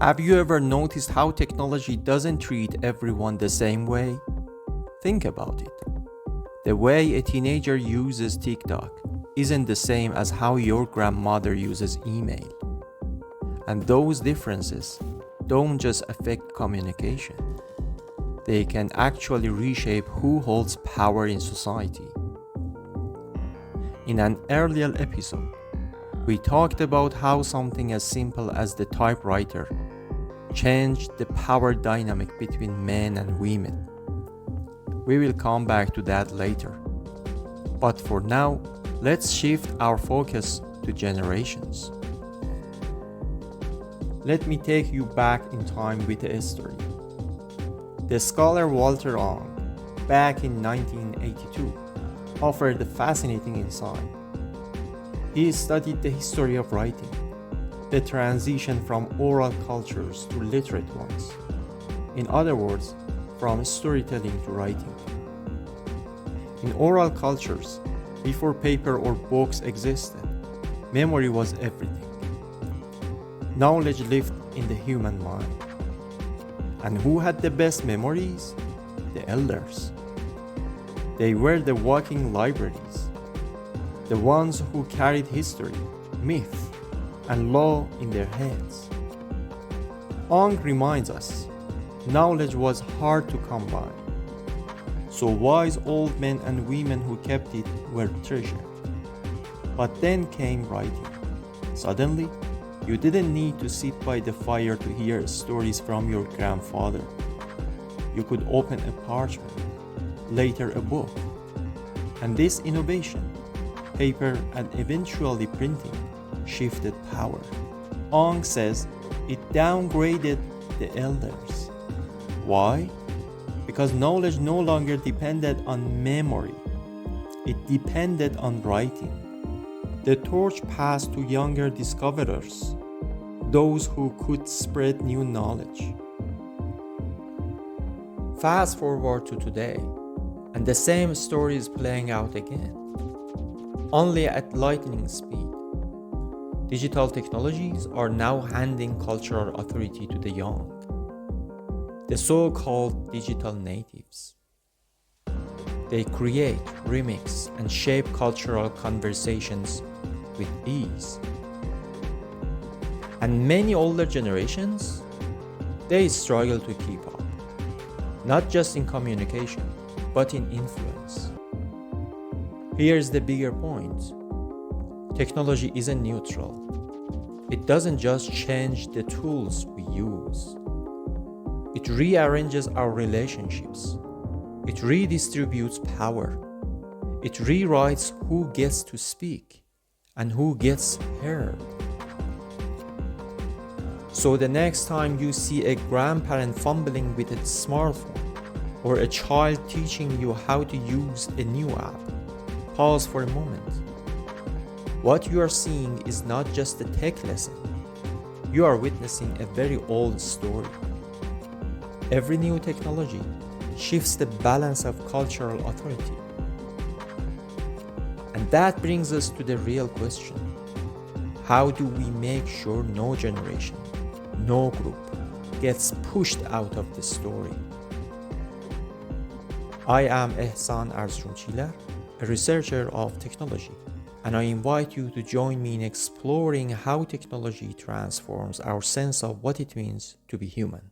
Have you ever noticed how technology doesn't treat everyone the same way? Think about it. The way a teenager uses TikTok isn't the same as how your grandmother uses email. And those differences don't just affect communication. They can actually reshape who holds power in society. In an earlier episode, we talked about how something as simple as the typewriter changed the power dynamic between men and women. We will come back to that later. But for now, let's shift our focus to generations. Let me take you back in time with a story. The scholar Walter Ong, back in 1982, offered a fascinating insight. He studied the history of writing, the transition from oral cultures to literate ones. In other words, from storytelling to writing. In oral cultures, before paper or books existed, memory was everything. Knowledge lived in the human mind. And who had the best memories? The elders. They were the walking libraries, the ones who carried history, myth, and law in their heads. Ong reminds us, knowledge was hard to come by. So wise old men and women who kept it were treasured. But then came writing. Suddenly, you didn't need to sit by the fire to hear stories from your grandfather. You could open a parchment, later a book. And this innovation, paper and eventually printing, shifted power. Ong says it downgraded the elders. Why? Because knowledge no longer depended on memory. It depended on writing. The torch passed to younger discoverers, those who could spread new knowledge. Fast forward to today, and the same story is playing out again, only at lightning speed. Digital technologies are now handing cultural authority to the young, the so-called digital natives. They create, remix, and shape cultural conversations with ease. And many older generations, they struggle to keep up, not just in communication, but in influence. Here's the bigger point. Technology isn't neutral. It doesn't just change the tools we use. It rearranges our relationships. It redistributes power. It rewrites who gets to speak and who gets heard. So the next time you see a grandparent fumbling with a smartphone or a child teaching you how to use a new app, pause for a moment. What you are seeing is not just a tech lesson. You are witnessing a very old story. Every new technology shifts the balance of cultural authority. And that brings us to the real question. How do we make sure no generation, no group gets pushed out of the story? I am Ehsan Arzrumchilar, a researcher of technology, and I invite you to join me in exploring how technology transforms our sense of what it means to be human.